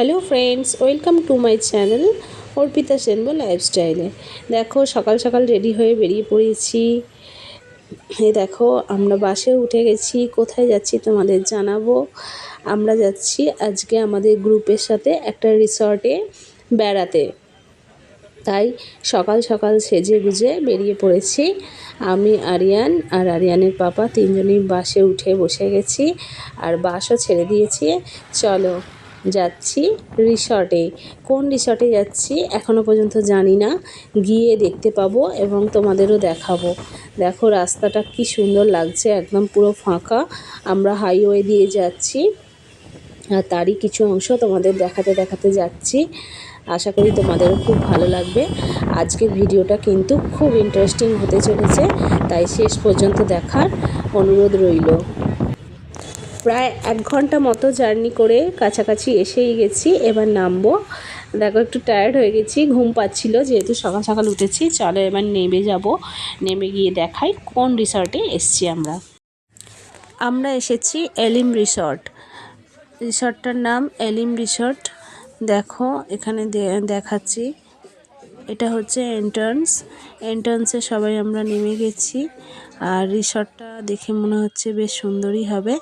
Hello friends, welcome to my channel Arpita সেনবো লাইফস্টাইলে। দেখো সকাল সকাল রেডি হয়ে বেরিয়ে পড়েছি। এই দেখো আমরা বাসে উঠে গেছি। কোথায় যাচ্ছি তোমাদের জানাবো। আমরা যাচ্ছি আজকে আমাদের গ্রুপের সাথে একটা রিসর্টে বেড়াতে। তাই সকাল সকাল সেজে গুজে বেরিয়ে পড়েছি। আমি আরিয়ান আর আরিয়ানের পাপা তিনজনই বাসে উঠে বসে গেছি আর বাসও ছেড়ে দিয়েছি। চলো যাচ্ছি রিসর্টে। কোন রিসর্টে যাচ্ছি এখনও পর্যন্ত জানি না, গিয়ে দেখতে পাবো এবং তোমাদেরও দেখাবো। দেখো রাস্তাটা কি সুন্দর লাগছে, একদম পুরো ফাঁকা। আমরা হাইওয়ে দিয়ে যাচ্ছি আর তারই কিছু অংশ তোমাদের দেখাতে দেখাতে যাচ্ছি। আশা করি তোমাদেরও খুব ভালো লাগবে। আজকের ভিডিওটা কিন্তু খুব ইন্টারেস্টিং হতে চলেছে, তাই শেষ পর্যন্ত দেখার অনুরোধ রইল। প্রায় 1 ঘন্টা মতো জার্নি করে কাছাকাছি এসেই গেছি। এবার নামবো। দেখো একটু টায়ার্ড হয়ে গেছি, ঘুম পাচ্ছিল যেহেতু সকাল সকাল উঠেছি। চলো এবার নেমে যাব। নেমে গিয়ে দেখাই কোন রিসর্টে এসছি আমরা এসেছি এলিম রিসর্ট। রিসর্টটার নাম এলিম রিসর্ট। দেখো এখানে দেখাচ্ছি, এটা হচ্ছে এন্ট্রান্সে সবাই আমরা নেমে গেছি। আর রিসর্টটা দেখে মনে হচ্ছে বেশ সুন্দরই হবে।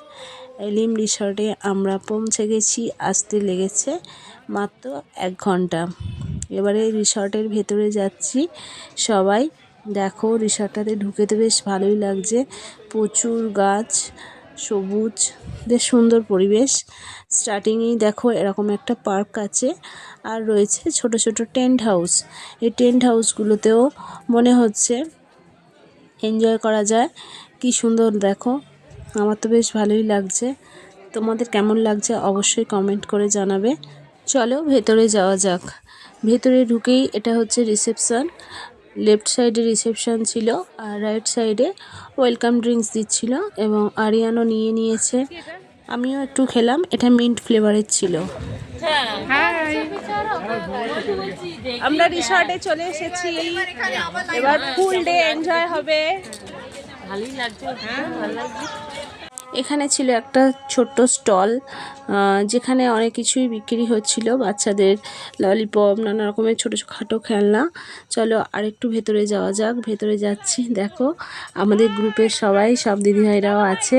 এলিম রিসর্টে আমরা পৌঁছে গেছি, আসতে লেগেছে মাত্র 1 ঘন্টা। এবারে রিসর্টের ভেতরে যাচ্ছি সবাই। দেখো রিসর্টটাতে ঢুকে তো বেশ ভালোই লাগছে, প্রচুর গাছ, সবুজ, বেশ সুন্দর পরিবেশ। স্টার্টিংয়েই দেখো এরকম একটা পার্ক আছে আর রয়েছে ছোট ছোট টেন্ট হাউস। এই টেন্ট হাউসগুলোতেও মনে হচ্ছে এনজয় করা যায়। কি সুন্দর দেখো, আমার তো বেশ ভালোই লাগছে। তোমাদের কেমন লাগছে অবশ্যই কমেন্ট করে জানাবে। চলো ভেতরে যাওয়া যাক। ভেতরে ঢুকেই এটা হচ্ছে রিসেপশন। লেফট সাইডে রিসেপশন ছিল আর রাইট সাইডে ওয়েলকাম ড্রিঙ্কস দিচ্ছিল এবং আরিয়ানও নিয়েছে। আমিও একটু খেলাম, এটা মিন্ট ফ্লেভারের ছিল। আমরা রিসর্টে চলে এসেছি, এবার ফুল ডে এনজয় হবে। ভালোই লাগছে, ভালো লাগছে। এখানে ছিল একটা ছোট্ট স্টল, যেখানে অনেক কিছুই বিক্রি হচ্ছিল, বাচ্চাদের ললিপপ, নানা রকমের ছোটোখাটো খেলনা। চলো আরেকটু ভেতরে যাওয়া যাক। ভেতরে যাচ্ছি। দেখো আমাদের গ্রুপের সব দিদিভাইরাও আছে,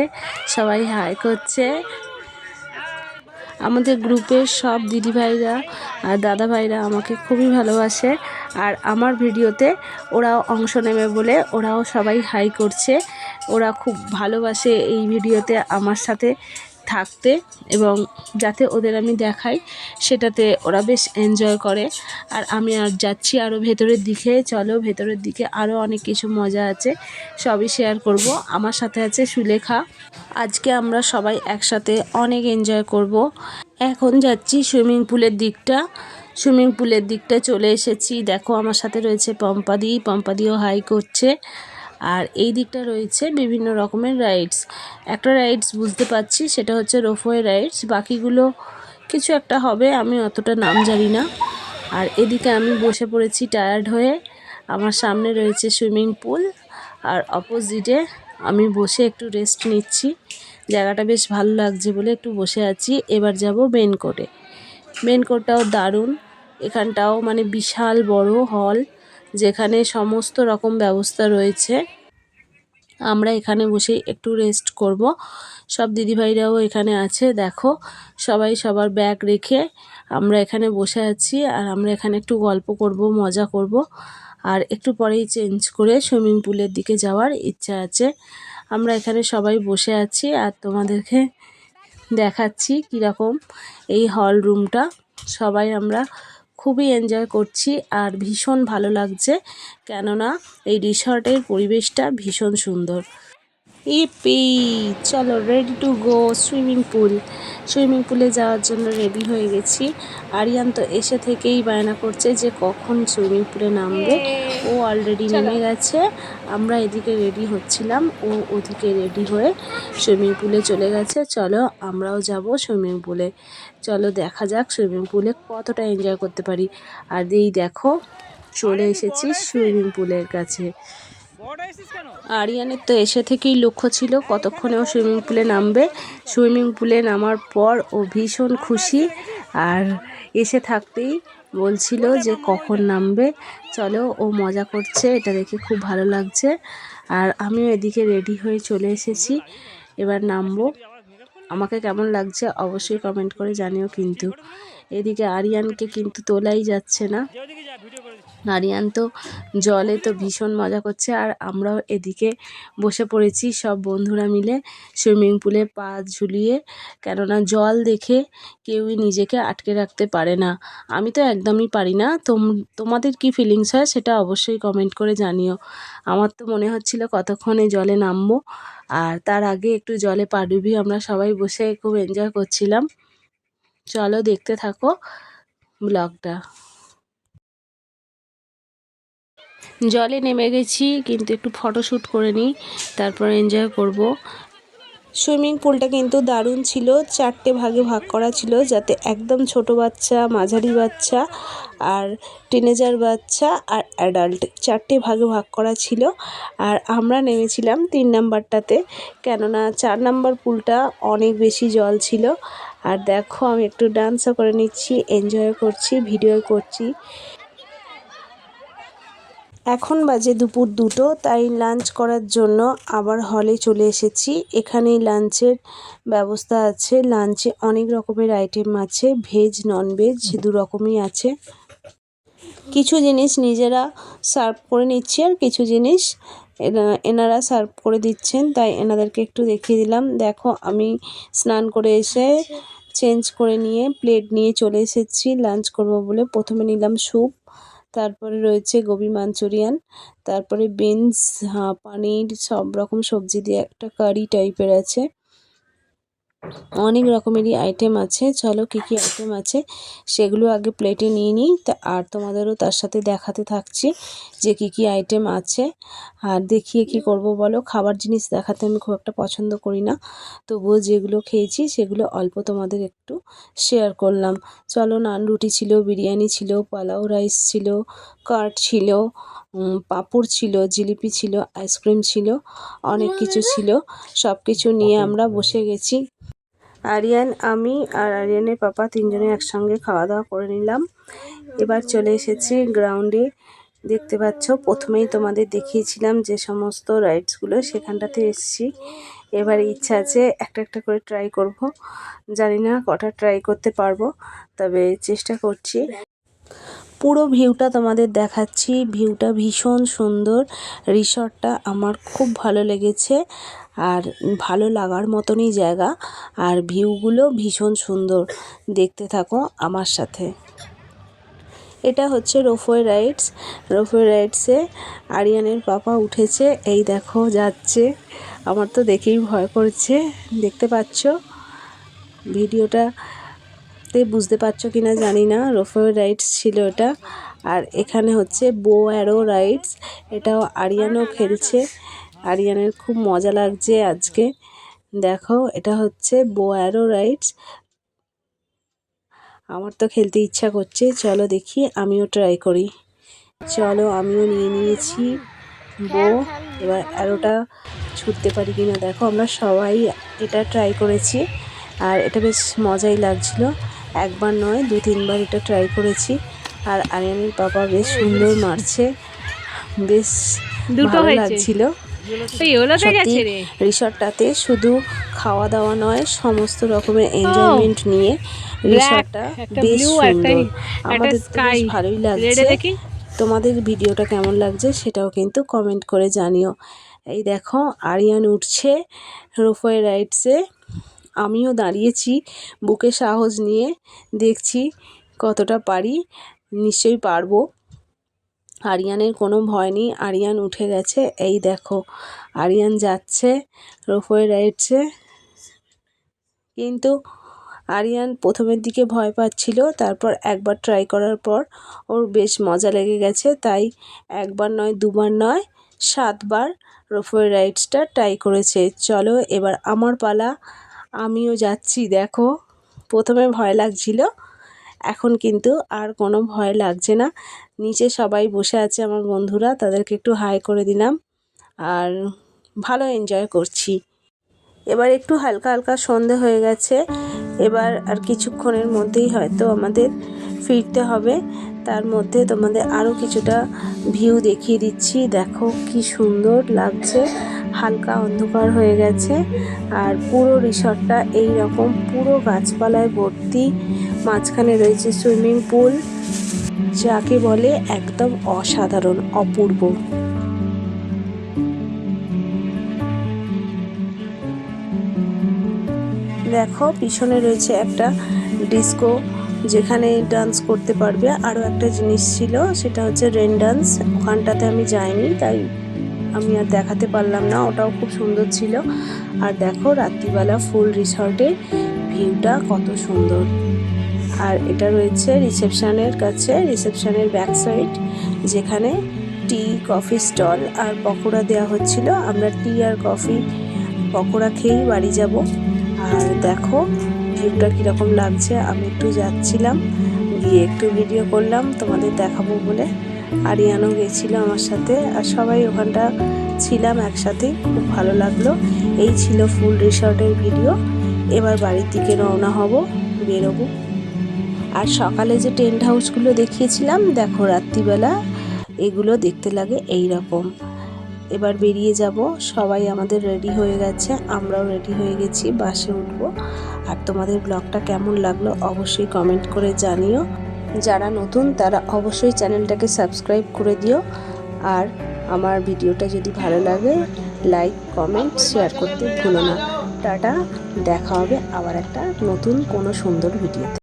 সবাই হাই করছে। আমাদের গ্রুপের সব দিদিভাইরা আর দাদাভাইরা আমাকে খুবই ভালোবাসে আর আমার ভিডিওতে ওরাও অংশ নেবে বলে ওরাও সবাই হাই করছে। ওরা খুব ভালোবাসে এই ভিডিওতে আমার সাথে থাকতে এবং যাতে ওদের আমি দেখাই, সেটাতে ওরা বেশ এনজয় করে। আর আমি যাচ্ছি আরও ভেতরের দিকে। চলো ভেতরের দিকে আরও অনেক কিছু মজা আছে, সবই শেয়ার করব। আমার সাথে আছে সুলেখা। আজকে আমরা সবাই একসাথে অনেক এনজয় করব। এখন যাচ্ছি সুইমিং পুলের দিকটা চলে এসেছি। দেখো আমার সাথে রয়েছে পম্পাদিও হাই করছে। আর এই দিকটা রয়েছে বিভিন্ন রকমের রাইডস। একটা রাইডস বুঝতে পারছি, সেটা হচ্ছে রোপওয়ে রাইডস, বাকিগুলো কিছু একটা হবে, আমি অতটা নাম জানি না। আর এদিকে আমি বসে পড়েছি টায়ার্ড হয়ে। আমার সামনে রয়েছে সুইমিং পুল আর অপোজিটে আমি বসে একটু রেস্ট নিচ্ছি। জায়গাটা বেশ ভালো লাগছে বলে একটু বসে আছি। এবার যাব মেন কোর্টটাও দারুণ। এখানটাও মানে বিশাল বড় হল, যেখানে সমস্ত রকম ব্যবস্থা রয়েছে। আমরা এখানে বসে একটু রেস্ট করব। সব দিদিভাইরাও এখানে আছে। দেখো সবাই সবার ব্যাগ রেখে আমরা এখানে বসে আছি আর আমরা এখানে একটু গল্প করব, মজা করব। আর একটু পরেই চেঞ্জ করে সুইমিং পুলের দিকে যাওয়ার ইচ্ছা আছে। আমরা এখানে সবাই বসে আছি আর তোমাদেরকে দেখাচ্ছি কীরকম এই হল রুমটা। সবাই আমরা খুবই এনজয় করছি আর ভীষণ ভালো লাগছে, কেননা এই রিসর্টের পরিবেশটা ভীষণ সুন্দর। ইপি চলো রেডি টু গো সুইমিং পুলে যাওয়ার জন্য রেডি হয়ে গেছি। আরিয়ান তো এসে থেকেই বায়না করছে যে কখন সুইমিং পুলে নামবে। ও অলরেডি নেমে গেছে। আমরা এদিকে রেডি হচ্ছিলাম, ও ওদিকে রেডি হয়ে সুইমিং পুলে চলে গেছে। চলো আমরাও যাব সুইমিং পুলে। চলো দেখা যাক সুইমিং পুলে কতটা এনজয় করতে পারি। আর এই দেখো চলে এসেছি সুইমিং পুলের কাছে। আরিয়ানের তো এসে থেকেই লক্ষ্য ছিল কতক্ষণে ও সুইমিং পুলে নামবে। সুইমিং পুলে নামার পর ও ভীষণ খুশি আর এসে থাকতেই বলছিল যে কখন নামবে। চলো, ও মজা করছে, এটা দেখে খুব ভালো লাগছে। আর আমিও এদিকে রেডি হয়ে চলে এসেছি, এবার নামবো। আমাকে কেমন লাগছে অবশ্যই কমেন্ট করে জানিও কিন্তু। এদিকে আরিয়ানকে কিন্তু তোলাই যাচ্ছে না। আরিয়ান তো জলে তো ভীষণ মজা করছে, আর আমরাও এদিকে বসে পড়েছি সব বন্ধুরা মিলে সুইমিং পুলে পা ঝুলিয়ে। কেননা জল দেখে কেউই নিজেকে আটকে রাখতে পারে না। আমি তো একদমই পারি না। তোমাদের কি ফিলিংস হয় সেটা অবশ্যই কমেন্ট করে জানিও। আমার তো মনে হচ্ছিল কতক্ষণে জলে নামবো, আর তার আগে একটু জলে পা ডুবিয়ে আমরা সবাই বসে খুব এনজয় করছিলাম। চলো দেখতে থাকো ব্লগটা। জলে নেমে গেছি, কিন্তু একটু ফটোশ্যুট করে নিই, তারপর এনজয় করব। সুইমিং পুলটা কিন্তু দারুণ ছিল। 4টে ভাগে ভাগ করা ছিল, যাতে একদম ছোট বাচ্চা, মাঝারি বাচ্চা, আর টিনেজার বাচ্চা আর অ্যাডাল্ট 4টে ভাগে ভাগ করা ছিল। আর আমরা নেমেছিলাম 3 নাম্বারটাতে, কেননা 4 নাম্বার পুলটা অনেক বেশি জল ছিল। আর দেখো আমি একটু ডান্সও করে নিচ্ছি, এনজয় করছি, ভিডিও করছি। এখন বাজে দুপুর 2টো, তাই লাঞ্চ করার জন্য আবার হলে চলে এসেছি। এখানেই লাঞ্চের ব্যবস্থা আছে। লাঞ্চে অনেক রকমের আইটেম আছে, ভেজ ননভেজ দু রকমই আছে। কিছু জিনিস নিজেরা সার্ভ করে নিচ্ছে, আর কিছু জিনিস এনারা সার্ভ করে দিচ্ছেন, তাই এনাদেরকে একটু দেখিয়ে দিলাম। দেখো আমি স্নান করে এসে চেঞ্জ করে নিয়ে প্লেট নিয়ে চলে এসেছি লাঞ্চ করব বলে। প্রথমে নিলাম স্যুপ, তারপরে রয়েছে গোবি মাঞ্চুরিয়ান, তারপরে বিনস, পানির, সব রকম সবজি দিয়ে একটা কারি টাইপের আছে। অনেক রকমেরই আইটেম আছে। চলো কী কী আইটেম আছে সেগুলো আগে প্লেটে নিয়ে নিই, আর তোমাদেরও তার সাথে দেখাতে থাকছি যে কী কী আইটেম আছে। আর দেখিয়ে কি করব বলো, খাবার জিনিস দেখাতে আমি খুব একটা পছন্দ করি না, তবুও যেগুলো খেয়েছি সেগুলো অল্প তোমাদের একটু শেয়ার করলাম। চলো, নান রুটি ছিল, বিরিয়ানি ছিল, পোলাও রাইস ছিল, কাট ছিল, পাঁপড় ছিল, জিলিপি ছিল, আইসক্রিম ছিল, অনেক কিছু ছিল। সব কিছু নিয়ে আমরা বসে গেছি। আরিয়ান, আমি আর আরিয়ানের পাপা 3জনে একসঙ্গে খাওয়া দাওয়া করে নিলাম। এবার চলে এসেছি গ্রাউন্ডে। দেখতে পাচ্ছ, প্রথমেই তোমাদের দেখিয়েছিলাম যে সমস্ত রাইডসগুলো, সেখানটাতে এসেছি। এবার ইচ্ছা আছে একটা একটা করে ট্রাই করব। জানি না কটা ট্রাই করতে পারবো, তবে চেষ্টা করছি। পুরো ভিউটা তোমাদের দেখাচ্ছি। ভিউটা ভীষণ সুন্দর। রিসর্টটা আমার খুব ভালো লেগেছে, আর ভালো লাগার মতনই জায়গা, আর ভিউগুলো ভীষণ সুন্দর। দেখতে থাকো আমার সাথে। এটা হচ্ছে রোপওয়ে রাইডস। রোপওয়ে রাইডসে আরিয়ানের পাপা উঠেছে, এই দেখো যাচ্ছে। আমার তো দেখেই ভয় করছে। দেখতে পাচ্ছ ভিডিওটাতে, বুঝতে পারছো কিনা জানি না। রোপওয়ে রাইডস ছিল এটা। আর এখানে হচ্ছে বো অ্যারো রাইডস, এটাও আরিয়ানও খেলছে। আরিয়ানের খুব মজা লাগছে আজকে। দেখো এটা হচ্ছে বো অ্যারো রাইডস। আমার তো খেলতে ইচ্ছা করছে, চলো দেখি আমিও ট্রাই করি। চলো, আমিও নিয়ে নিয়েছি বো। এবার অ্যারোটা ছুটতে পারি কিনা দেখো। আমরা সবাই এটা ট্রাই করেছি, আর এটা বেশ মজাই লাগছিল। একবার নয় 2-3বার এটা ট্রাই করেছি। আর আরিয়ানের পাপা বেশ সুন্দর মারছে, বেশ ভালো লাগছিল। সত্যি রিসর্টটাতে শুধু খাওয়া দাওয়া নয়, সমস্ত রকমের এনজয়মেন্ট নিয়ে রিসর্টটা বেশ সুন্দর। আমাদের তো বেশ ভালোই লাগছে। তোমাদের ভিডিওটা কেমন লাগছে সেটাও কিন্তু কমেন্ট করে জানিও। এই দেখো আরিয়ান উঠছে রোপওয়ে রাইডসে, আমিও দাঁড়িয়েছি বুকে সাহস নিয়ে, দেখছি কতটা পারি। নিশ্চয়ই পারবো। আরিয়ানের কোনো ভয় নেই, আরিয়ান উঠে গেছে। এই দেখো আরিয়ান যাচ্ছে রোপওয়ে রাইডসে। কিন্তু আরিয়ান প্রথমের দিকে ভয় পাচ্ছিল, তারপর একবার ট্রাই করার পর ওর বেশ মজা লেগে গেছে। তাই একবার নয়, দুবার নয়, 7বার রোপওয়ে রাইডসটা ট্রাই করেছে। চলো এবার আমার পালা, আমিও যাচ্ছি। দেখো প্রথমে ভয় লাগছিল, এখন কিন্তু আর কোনো ভয় লাগছে না। নিচে সবাই বসে আছে আমার বন্ধুরা, তাদেরকে একটু হাই করে দিলাম, আর ভালো এনজয় করছি। এবার একটু হালকা হালকা সন্ধে হয়ে গেছে, এবার আর কিছুক্ষণের মধ্যেই হয়তো আমাদের ফিরতে হবে। তার মধ্যে তোমাদের আরও কিছুটা ভিউ দেখিয়ে দিচ্ছি। দেখো কি সুন্দর লাগছে, হালকা অন্ধকার হয়ে গেছে আর পুরো রিসর্টটা এই রকম পুরো গাছপালায় ভর্তি। মাঝখানে রয়েছে সুইমিং পুল, যাকে বলে একদম অসাধারণ, অপূর্ব। দেখো পিছনে রয়েছে একটা ডিস্কো, যেখানে ডান্স করতে পারবে। আরও একটা জিনিস ছিল, সেটা হচ্ছে রেন ডান্স। ওখানটাতে আমি যাইনি, তাই আমি আর দেখাতে পারলাম না, ওটাও খুব সুন্দর ছিল। আর দেখো রাত্রিবেলা ফুল রিসর্টের ভিউটা কত সুন্দর। আর এটা রয়েছে রিসেপশনের কাছে, রিসেপশনের ব্যাক সাইড, যেখানে টি কফি স্টল আর পকোড়া দেওয়া হচ্ছিল। আমরা টি আর কফি পকোড়া খেয়েই বাড়ি যাব। আর দেখো ভিউটা কীরকম লাগছে। আমি একটু যাচ্ছিলাম, গিয়ে একটু ভিডিও করলাম তোমাদের দেখাবো বলে। আরিয়ানও গেছিলো আমার সাথে, আর সবাই ওখানটা ছিলাম একসাথে, খুব ভালো লাগলো। এই ছিল ফুল রিসর্টের ভিডিও। এবার বাড়ির দিকে রওনা হব, বেরোবো। আর সকালে যে টেন্ট হাউসগুলো দেখিয়েছিলাম, দেখো রাত্রিবেলা এগুলো দেখতে লাগে এই রকম। এবার বেরিয়ে যাব, সবাই আমাদের রেডি হয়ে গেছে, আমরাও রেডি হয়ে গেছি, বাসে উঠবো। আর তোমাদের ব্লগটা কেমন লাগলো অবশ্যই কমেন্ট করে জানিও। যারা নতুন তারা অবশ্যই চ্যানেলটাকে সাবস্ক্রাইব করে দিও। আর আমার ভিডিওটা যদি ভালো লাগে লাইক কমেন্ট শেয়ার করতে ভুলো না। টাটা, দেখা হবে আবার একটা নতুন কোনো সুন্দর ভিডিওতে।